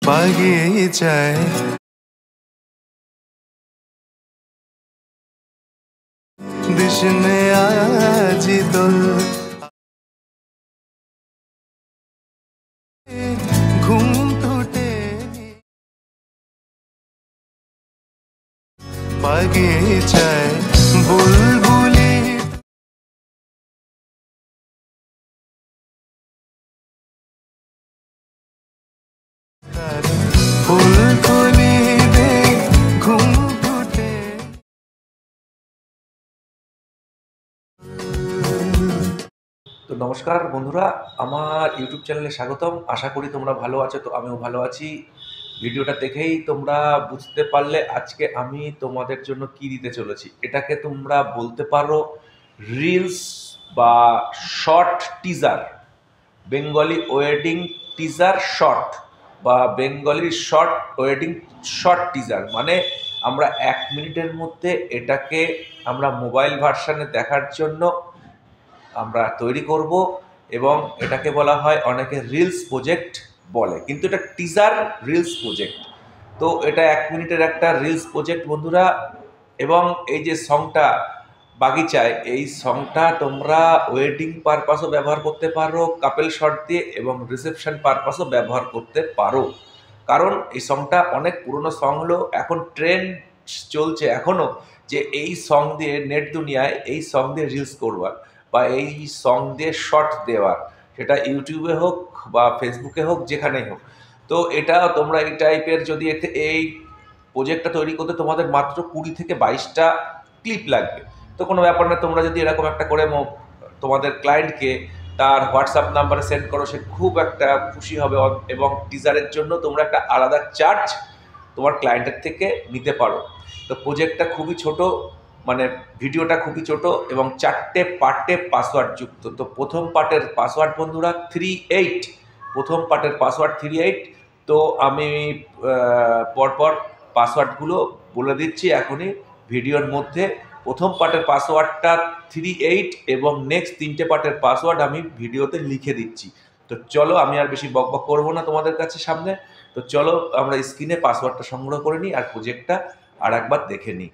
বাগিচায় দিশনে আজি দোল ঘুম টুটে বাগিচায় বুলবুলি ফুলকুলি দে ঘুম টুটে। তো নমস্কার বন্ধুরা, আমার ইউটিউব চ্যানেলে স্বাগতম। আশা করি তোমরা ভালো আছো। তো আমিও ভালো আছি। ভিডিওটা দেখেই তোমরা বুঝতে পারলে আজকে আমি তোমাদের জন্য কি দিতে চলেছি। এটাকে তোমরা বলতে পারো রিলস বা short teaser, Bengali wedding teaser short বা Bengali short wedding short teaser. মানে আমরা 1 মিনিটের মধ্যে এটাকে আমরা মোবাইল ভার্সানে দেখার জন্য আমরা তৈরি করব এবং এটাকে বলা হয় অনেকে রিলস প্রজেক্ট বলে, কিন্তু এটা টিজার রিলস প্রজেক্ট। তো এটা 1 মিনিটের একটা রিলস প্রজেক্ট বন্ধুরা। এবং এই যে সংটা বাগিচায়, এই সংটা তোমরা ওয়েডিং পারপাসও ব্যবহার করতে পারো কাপেল শট দিয়ে, এবং রিসেপশন পারপাসও ব্যবহার করতে পারো। কারণ এই সংটা অনেক পুরনো সং হলো, এখন ট্রেন্ড চলছে এখনও যে এই সং দিয়ে নেট দুনিয়ায় এই সং দিয়ে রিলস করবার বা এই সং দিয়ে শর্ট দেওয়ার, সেটা ইউটিউবে হোক বা ফেসবুকে হোক, যেখানেই হোক। তো এটা তোমরা এই টাইপের যদি এই প্রজেক্টটা তৈরি করতে তোমাদের মাত্র 20 থেকে 22টা ক্লিপ লাগবে। তো কোনো ব্যাপার না, তোমরা যদি এরকম একটা করে তোমাদের ক্লায়েন্টকে তার হোয়াটসঅ্যাপ নাম্বারে সেন্ড করো, সে খুব একটা খুশি হবে। এবং টিজারের জন্য তোমরা একটা আলাদা চার্জ তোমার ক্লায়েন্টের থেকে নিতে পারো। তো প্রজেক্টটা খুবই ছোট, মানে ভিডিওটা খুবই ছোট এবং 4টে পার্টে পাসওয়ার্ড যুক্ত। তো প্রথম পার্টের পাসওয়ার্ড বন্ধুরা 38, প্রথম পার্টের পাসওয়ার্ড 38। তো আমি পরপর পাসওয়ার্ডগুলো বলে দিচ্ছি এখনই ভিডিওর মধ্যে। প্রথম পার্টের পাসওয়ার্ডটা 38 এবং নেক্সট 3টে পার্টের পাসওয়ার্ড আমি ভিডিওতে লিখে দিচ্ছি। তো চলো, আমি আর বেশি বকবক করবো না তোমাদের কাছে সামনে। তো চলো আমরা স্ক্রিনে পাসওয়ার্ডটা সংগ্রহ করে নিই আর প্রজেক্টটা আর একবার দেখে নিই।